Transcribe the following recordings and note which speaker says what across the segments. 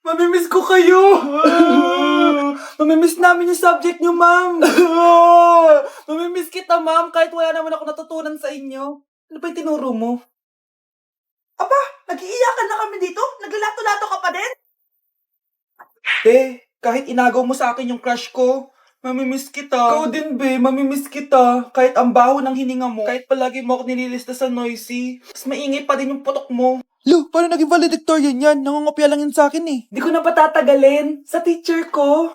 Speaker 1: Mamimiss ko kayo! Mamimiss namin yung subject nyo, ma'am! Mamimiss kita, ma'am, kahit wala naman ako natutunan sa inyo. Ano ba yung tinuro mo?
Speaker 2: Aba, nag-iiyakan na kami dito? Naglalato-lato ka pa din?
Speaker 1: Kahit inagaw mo sa akin yung crush ko, mamimiss kita. Ikaw din, mamimiss kita. Kahit ang baho ng hininga mo, kahit palagi mo ako nililista sa noisy, mas maingay pa din yung putok mo.
Speaker 3: Lo, paano naging valedictorian yan? Nangungopia lang yun sa akin eh.
Speaker 1: Di ko na patatagalin sa teacher ko.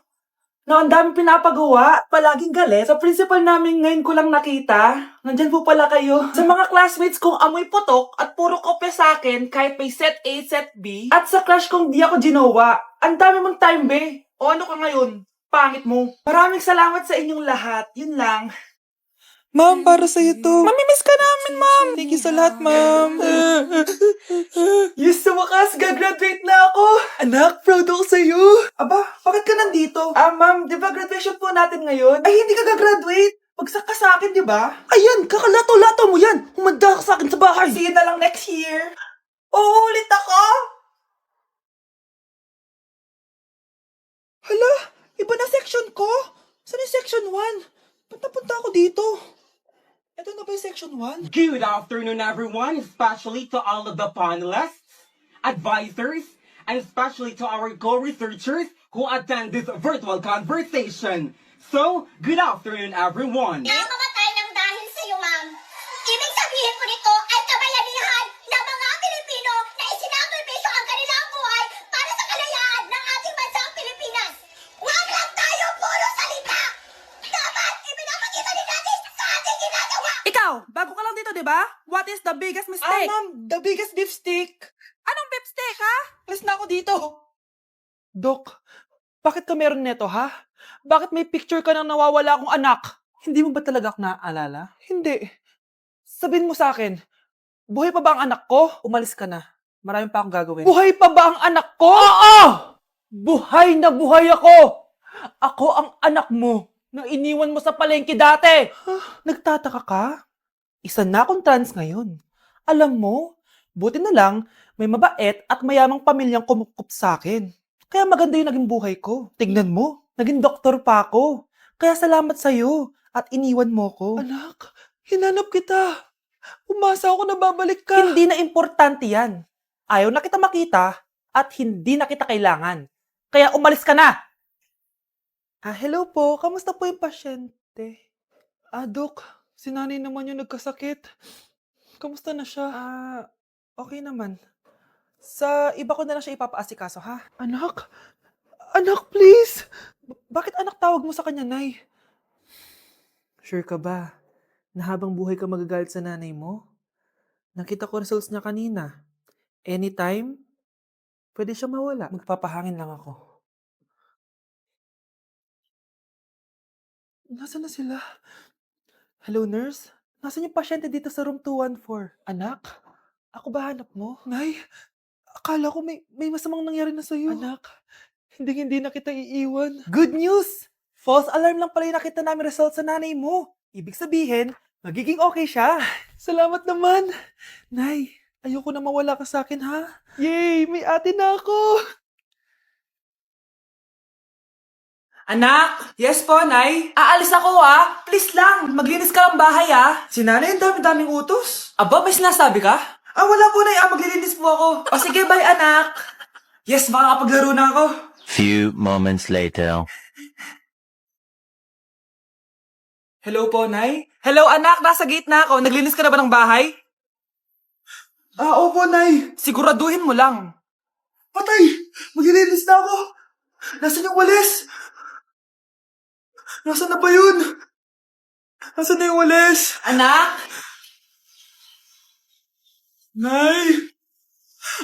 Speaker 1: Na ang dami pinapagawa, palaging galit. Sa principal namin ngayon ko lang nakita. Nandyan po pala kayo. Sa mga classmates kong amoy putok at puro kopya sa akin kahit may set A, set B. At sa crush kong di ako ginawa. Ang dami mong time, be. O ano ka ngayon? Pangit mo. Maraming salamat sa inyong lahat. Yun lang.
Speaker 3: Ma'am, para sa'yo to.
Speaker 1: Mamimiss ka namin, ma'am.
Speaker 3: Thank you sa lahat, ma'am.
Speaker 1: Yes, sa wakas, gagraduate na ako. Anak, proud ako sa'yo. Aba, bakit ka nandito? Ma'am, di ba graduation po natin ngayon? Ay, hindi ka gagraduate. Bagsak ka sa akin, di ba? Ayan, kakalato-lato mo yan. Humanda ka sa akin sa bahay. See you na lang next year. Uulit ako.
Speaker 3: Hala, iba na section ko. Saan yung section 1? Ba't napunta ako dito? Ito na ba yung section 1?
Speaker 4: Good afternoon, everyone, especially to all of the panelists, advisors, and especially to our co-researchers who attend this virtual conversation. So, good afternoon, everyone.
Speaker 5: Namamatay ng dahil sa iyo, ma'am. Ibig sabihin po nito ay kabayanihan ng mga Pilipino na isinakripisyo ang kanilang buhay para sa kalayaan ng ating bansang Pilipinas. Huwag lang tayo puro salita! Dapat ipinapakita din natin sa ating ginagawa!
Speaker 2: Ikaw, bago ka lang dito, di ba? What is the biggest mistake?
Speaker 1: Ma'am, the biggest beef stick.
Speaker 2: Anong beefsteak, ha?
Speaker 1: Alis na ako dito. Dok, bakit ka meron neto, ha? Bakit may picture ka ng nawawala akong anak? Hindi mo ba talaga ako naaalala? Hindi. Sabihin mo sa akin, buhay pa ba ang anak ko? Umalis ka na. Marami pa akong gagawin. Buhay pa ba ang anak ko? Oo! Buhay na buhay ako! Ako ang anak mo na iniwan mo sa palengke dati. Nagtataka ka? Isa na akong trans ngayon. Alam mo, buti na lang, may mabait at mayamang pamilyang kumukup sa akin. Kaya maganda yung naging buhay ko. Tignan mo, naging doktor pa ako. Kaya salamat sa'yo at iniwan mo ko. Anak, hinanap kita. Umasa ako na babalik ka. Hindi na importante yan. Ayaw na kita makita at hindi na kita kailangan. Kaya umalis ka na. Hello po. Kamusta po yung pasyente? Dok, si nanay naman yung nagkasakit. Kamusta na siya? Okay naman. Sa iba ko na lang siya ipapaasikaso, ha? Anak? Anak, please! Bakit anak tawag mo sa kanya, Nay? Sure ka ba na habang buhay ka magagalit sa nanay mo? Nakita ko results niya kanina. Anytime, pwede siya mawala. Magpapahangin lang ako. Nasaan na sila? Hello, nurse? Nasaan yung pasyente dito sa room 214? Anak? Ako ba hanap mo? Nay, akala ko may masamang nangyari na sa'yo. Anak, hindi na kita iiwan. Good news! False alarm lang pala yung nakita namin result sa nanay mo. Ibig sabihin, magiging okay siya. Salamat naman. Nay, ayoko na mawala ka sa akin, ha? Yay! May ate na ako! Anak! Yes po, Nay? Aalis ako, ah! Please lang! Maglinis ka ng bahay, ah! Si nanay, ang dami-daming utos. Aba, may sinasabi ka? Wala po, Nay. Maglilinis po ako. O sige, bye, anak! Yes, makakapaglaro na ako.
Speaker 6: Few moments later.
Speaker 1: Hello po, Nay? Hello, anak! Nasa gate na ako. Naglinis ka na ba ng bahay? Opo, Nay. Siguraduhin mo lang. Patay! Maglilinis na ako. Nasaan yung walis? Nasaan na ba yun? Nasaan na yung walis? Anak? Nay!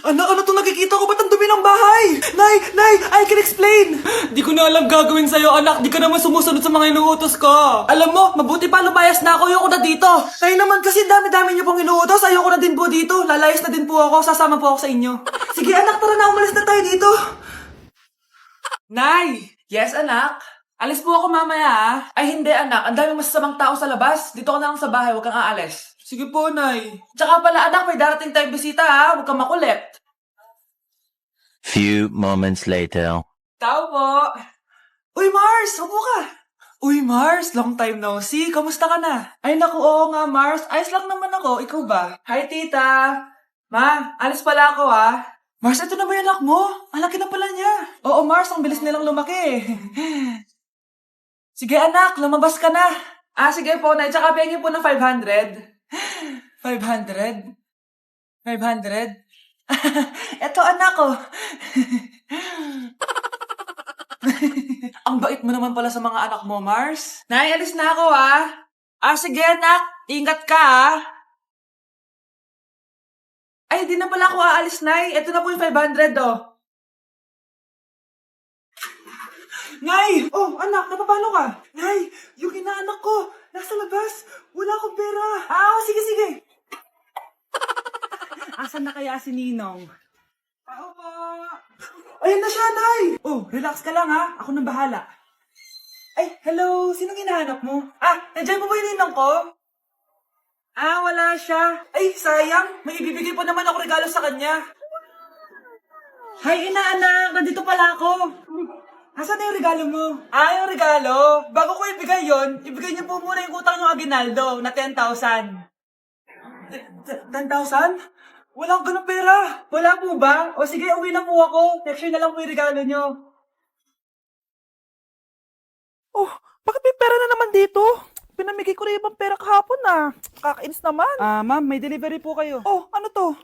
Speaker 1: Anak, ano itong nakikita ko? Ba't ang dumi ng bahay? Nay! I can explain! Di ko na alam gagawin sa'yo, anak. Di ka naman sumusunod sa mga inuutos ko. Alam mo, mabuti pa lumayas na ako. Ayoko na dito. Nay naman kasi dami-dami niyo pong inuutos. Ayoko na din po dito. Lalayas na din po ako. Sasama po ako sa inyo. Sige, anak, tara na. Umalis na tayo dito. Nay! Yes, anak? Alis po ako mamaya, ah. Ay, hindi, anak. Ang daming masasamang tao sa labas. Dito ka na lang sa bahay. Huwag kang aalis. Sige po, Nay. Tsaka pala, anak, may darating tayong bisita, ha. Huwag kang makulit.
Speaker 6: few moments later.
Speaker 1: Tao po. Uy, Mars! Upo ka! Uy, Mars! Long time no see. Kamusta ka na? Ay, naku, oo nga, Mars. Ayos lang naman ako. Ikaw ba? Hi, tita! Ma, alis pala ako, ha? Mars, ito na ba yung anak mo? Ang laki na pala niya. Oo, Mars. Ang bilis nilang lumaki. Sige, anak. Lumabas ka na. Ah, sige po, Nay. Tsaka pengin po ng 500. 500? 500? Eto, anak ko. Ang bait mo naman pala sa mga anak mo, Mars. Nay, alis na ako, ha? Ah, sige, anak. Ingat ka, ha? Ay, di na pala ako aalis, Nay. Ito na po yung 500, oh. Nay! Oh, anak, napapalo ka? Nay, yung inaanak ko, nasa labas. Wala akong pera. Ah, sige, sige. Asan na kaya si Ninong? Ako po. Ayun na siya, Nay. Oh, relax ka lang, ha? Ako nang bahala. Ay, hello. Sinong hinahanap mo? Ah, nandiyan mo ba yung Ninong ko? Ah, wala siya. Ay, sayang. May ibibigay pa naman ako regalo sa kanya. Hi, inaanak. Nandito pala ako. Asan na yung regalo mo? Ah, yung regalo? Bago ko ibigay yon, ibigay niyo po muna yung utang yung Aguinaldo na 10,000. 10,000? Wala akong ganong pera. Wala po ba? O sige, uwi na po ako. Next year na lang po yung regalo niyo. Oh, bakit may pera na naman dito? Pinamigay ko na ibang pera kahapon na. Kakainis naman. Ah, ma'am, may delivery po kayo. Oh, ano to?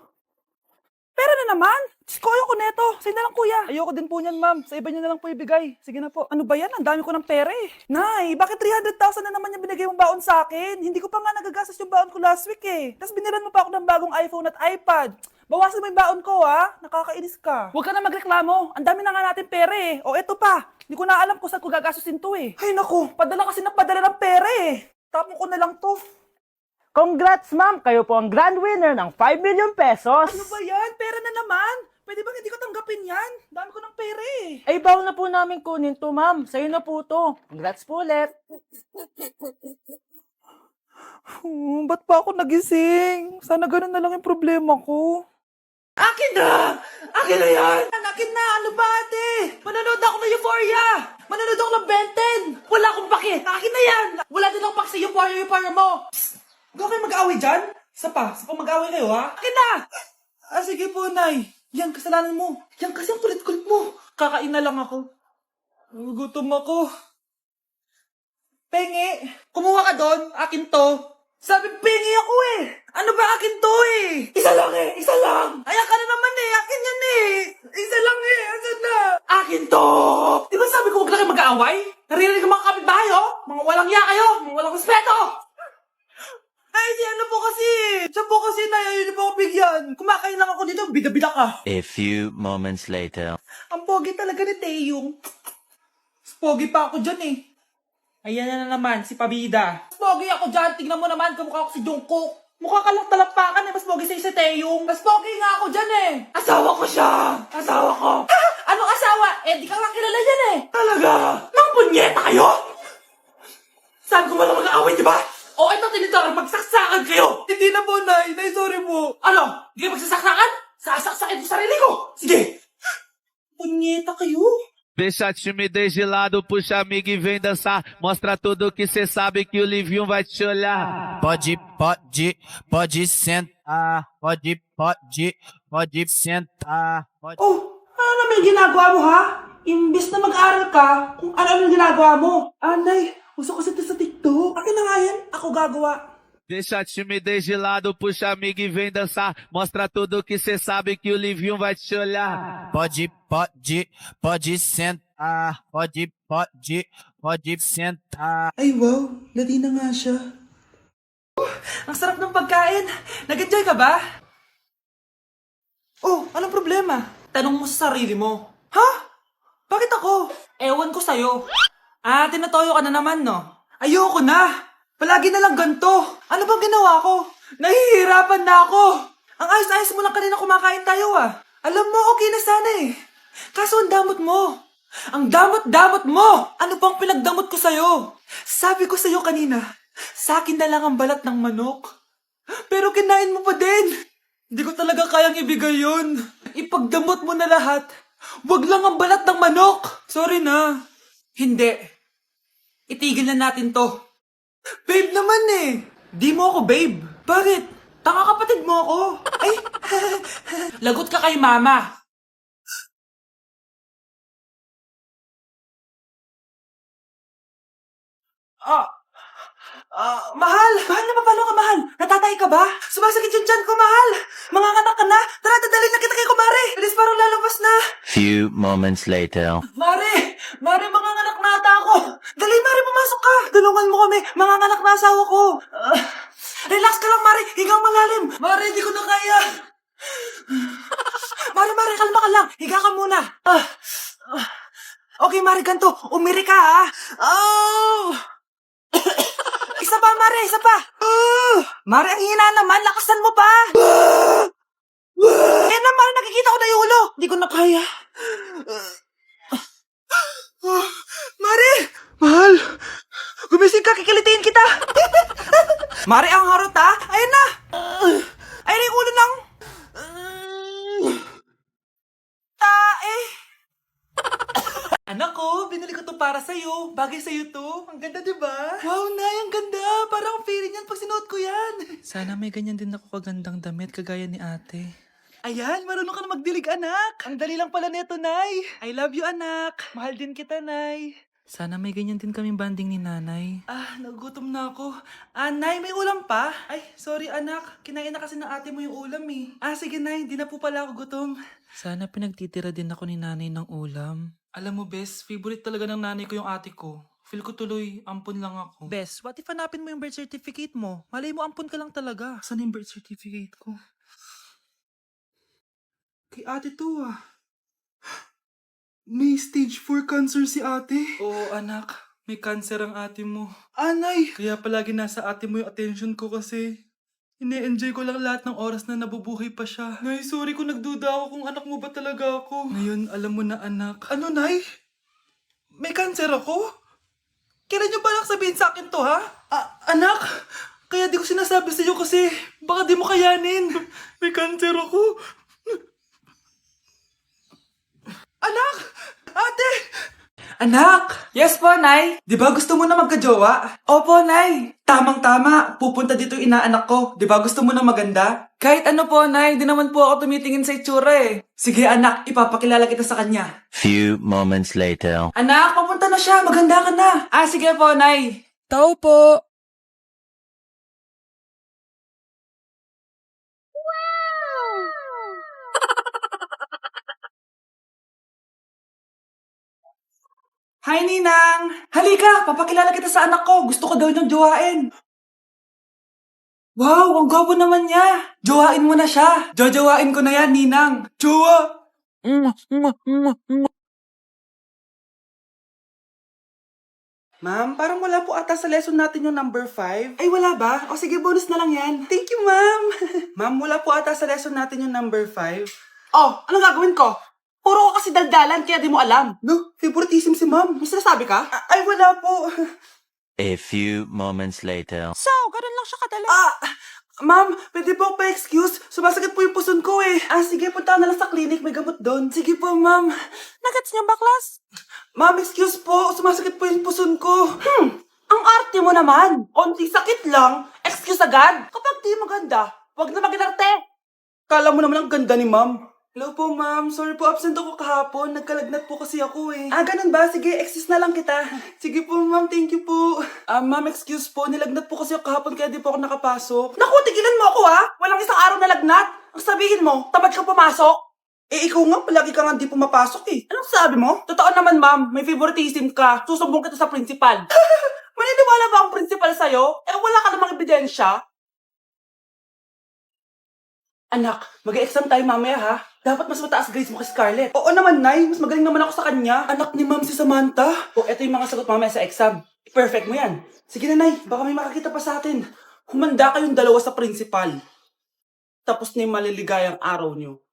Speaker 1: Pera na naman? Diyos ko, ayoko neto. Sa'yo na lang, kuya. Ayoko din po niyan, ma'am. Sa iba niyo na lang po ibigay. Sige na po. Ano ba yan? Ang dami ko ng pera eh. Nay, bakit 300,000 na naman yung binigay mong baon sa akin? Hindi ko pa nga nagagastos yung baon ko last week eh. Tapos binilan mo pa ako ng bagong iPhone at iPad. Bawasan mo yung baon ko, ha? Nakakainis ka. Huwag ka na magreklamo. Ang dami na nga natin pera eh. O eto pa. Hindi ko na alam kung saan ko gagastusin to eh. Ay naku, padala kasi ng padala ng pera eh. Tapon ko na lang to.
Speaker 7: Congrats, ma'am! Kayo po ang grand winner ng 5 million pesos!
Speaker 1: Ano ba yan? Pera na naman. Pwede ba hindi ko tanggapin yan? Dami ko ng pera eh.
Speaker 7: Ay, bawal na po namin kunin to, ma'am. Sa'yo na po to. Congrats po ulit.
Speaker 1: Ba't pa ako nagising? Sana ganun na lang yung problema ko. Akin na! Akin na yan! Akin na! Ano ba, ate? Manonood ako ng Euphoria! Manonood ako ng Ben 10! Wala akong pake! Akin na yan! Wala din akong pake sa Euphoria mo! Psst! Huwag kayo mag-away dyan? Sa pa mag-away kayo, ha? Akin na! Ah, sige po, Nay. Yan, kasalanan mo. Yan kasi ang kulit-kulit mo. Kakain na lang ako. Gutom ako. Pengi, kumuha ka doon. Akin to. Sabi, pengi ako eh. Ano ba akin to eh? Isa lang eh. Isa lang. Ayan ka na naman eh. Akin yan eh. Isa lang eh. Asan na? Akin to. Di ba sabi ko huwag na kayo mag-aaway? Naririnig ang mga kapitbahay oh. Mga walang iya kayo. Mga walang respeto. Ay, si ano po kasi? Siya po kasi na yun po ako bigyan. Kumakain lang ako dito. Bida-bida ka.
Speaker 6: A few moments later.
Speaker 1: Ang pogi talaga ni Taeyong. Mas pogi pa ako dyan eh. Ayan na naman, si Pabida. Mas pogi ako dyan. Tignan mo naman, kamukha ako si Jungkook. Mukha ka lang talampakan eh. Mas pogi sa'yo si Taeyong. Mas pogi nga ako dyan eh. Asawa ko siya. Asawa ko. Ha? Anong asawa? Eh, di ka nga kilala yan eh. Talaga? Mga punyeta kayo? Saan ko malang mag-aaway, di ba? O, ito tinitora, magsaksakan kayo! Hindi na po, Nay. Nay, sorry po. Ano? Hindi kayo magsasaksakan? Sasaksakin ko sarili ko! Sige! Punyeta kayo?
Speaker 8: Deixa a timidez de lado, puxa amigo e vem dançar. Mostra tudo que cê sabe que o Livinho vai te olhar. Pode sentar. Pode sentar.
Speaker 2: Oh, ano naman yung ginagawa mo, ha? Imbis na mag-aral ka, kung ano-ano yung ginagawa mo.
Speaker 1: Nay, uso kasi ito sa TikTok.
Speaker 2: Akin na nga yan, ako gagawa.
Speaker 8: Deixa a timidez de lado, puxa amigo e vem dançar. Mostra tudo que cê sabe que o Livinho vai te olhar. Pode sentar. Pode sentar.
Speaker 2: Ay, wow, Latina nga siya.
Speaker 1: Ang sarap ng pagkain. Nag-enjoy ka ba? Oh, anong problema? Tanong mo sa sarili mo. Ha? Bakit ako? Ewan ko sa'yo. Ah, tinatoyo ka na naman, no? Ayoko na. Palagi na lang ganito. Ano bang ginawa ko? Nahihirapan na ako. Ang ayos-ayos mo lang kanina kumakain tayo, ah. Alam mo, okay na sana eh. Kaso ang damot mo. Ang damot-damot mo! Ano bang pinagdamot ko sa'yo? Sabi ko sa'yo kanina, sa akin na lang ang balat ng manok. Pero kinain mo pa din. Hindi ko talaga kayang ibigay yun. Ipagdamot mo na lahat. Wag lang ang balat ng manok! Sorry na. Hindi. Itigil na natin to. Babe naman eh. Di mo ako babe. Bakit? Tanga kapatid mo ako. Ay, lagot ka kay mama. Mahal! Mahal na paano ka, mahal? Natatay ka ba? Sumasakit yung tiyan ko, mahal! Manganganak ka na? Tara, dadalhin na kita kay kumare! Alis parang lalabas na!
Speaker 6: Few moments later.
Speaker 1: Mare! Mare, manganganak na ata ako! Dali, Mare, pumasok ka! Tulungan mo kami! Manganganak na asawa ko! Relax ka lang, Mare! Higang malalim! Mare, hindi ko na kaya! Mare, kalma ka lang! Higa ka muna! Okay, Mare, ganito. Umiri ka, ha? Isa pa, Mare! Isa pa! Mare, ang hina naman! Lakasan mo pa! Eh na, Mare, nakikita ko na yung ulo! Hindi ko na kaya. Mare! Mahal! Gumising ka, kikilitiin kita! Mare, ang harot, ha? Ayun na! Ayun na yung ulo ng... tae! Anak ko, binili ko to para sa'yo. Bagay sa'yo to. Ang ganda, diba? Wow, Nay, ang ganda. Parang feeling yan pag sinuot ko yan. Sana may ganyan din ako kagandang damit kagaya ni ate. Ayan, marunong ka na magdilig, anak. Ang dali lang pala nito, Nay. I love you, anak. Mahal din kita, Nay. Sana may ganyan din kaming banding ni nanay. Nagugutom na ako. Nay, may ulam pa? Ay, sorry anak. Kinain na kasi ng ate mo yung ulam eh. Sige Nay, hindi na po pala ako gutom. Sana pinagtitira din ako ni nanay ng ulam. Alam mo, Bes, favorite talaga ng nanay ko yung ate ko. Feel ko tuloy, ampun lang ako. Bes, what if hanapin mo yung birth certificate mo? Malay mo, ampun ka lang talaga. Saan yung birth certificate ko? Kay ate to May stage 4 cancer si ate. Oo, anak. May cancer ang ate mo. Anay! Kaya palagi nasa ate mo yung attention ko kasi ine-enjoy ko lang lahat ng oras na nabubuhay pa siya. Nay, sorry kung nagduda ako kung anak mo ba talaga ako. Ngayon, alam mo na anak. Ano, Nay? May cancer ako? Kailan niyo ba lang sabihin sa akin to, ha? Anak! Kaya di ko sinasabi sa iyo kasi baka di mo kayanin. May cancer ako. Anak! Ate! Anak! Yes po, Nay. Di ba gusto mo na magka-jowa? Opo, Nay. Tamang-tama. Pupunta dito yung inaanak ko. Di ba gusto mo na maganda? Kahit ano po, Nay. Di naman po ako tumitingin sa itsura eh. Sige, anak. Ipapakilala kita sa kanya.
Speaker 6: Few moments later.
Speaker 1: Anak, papunta na siya. Maganda ka na. Sige po, Nay. Tao po. Hi, Ninang! Halika! Papakilala kita sa anak ko. Gusto ko daw niyang jowain. Wow! Ang gwapo naman niya! Jowain mo na siya! Jojowain ko na yan, Ninang! Jowa! Ma'am, parang wala po ata sa lesson natin yung number 5. Ay, wala ba? O sige, bonus na lang yan. Thank you, ma'am. Ma'am, wala po ata sa lesson natin yung number 5. Oh, anong gagawin ko? Puro ko kasi daldalan, kaya di mo alam. No, favoritism si ma'am. May sinasabi ka? Ay, wala po.
Speaker 6: A few moments later.
Speaker 1: So, ganun lang siya kadali. Ma'am, pwede po pa-excuse. Sumasakit po yung puson ko eh. Sige, punta na lang sa clinic. May gamot doon. Sige po, ma'am. Nagets niyo ba, class? Ma'am, excuse po. Sumasakit po yung puson ko. Ang arte mo naman. Onti sakit lang. Excuse agad. Kapag di maganda, wag na mag-inarte. Kala mo naman ang ganda ni ma'am. Hello po, ma'am. Sorry po, absent ako kahapon. Nagkalagnat po kasi ako eh. Ganun ba? Sige, excuse na lang kita. Sige po, ma'am. Thank you po. Ma'am, excuse po. Nilagnat po kasi ako kahapon kaya di po ako nakapasok. Naku, tigilan mo ako ha! Walang isang araw na lagnat. Ang sabihin mo, tamad kang pumasok? Ikaw nga, palagi ka nga di pumapasok eh. Anong sabi mo? Totoo naman, ma'am. May favoritism ka. Susumbong kita sa principal. Maniniwala ba ang principal sa'yo? Wala ka namang ebidensya. Anak, mag-exam tayo mamaya ha. Dapat mas mataas grades mo kay Scarlett. Oo naman, Nay. Mas magaling naman ako sa kanya. Anak ni ma'am si Samantha. Eto yung mga sagot mamaya sa exam. Perfect mo yan. Sige na, Nay. Baka may makakita pa sa atin. Humanda kayong dalawa sa principal. Tapos na yung maliligayang araw nyo.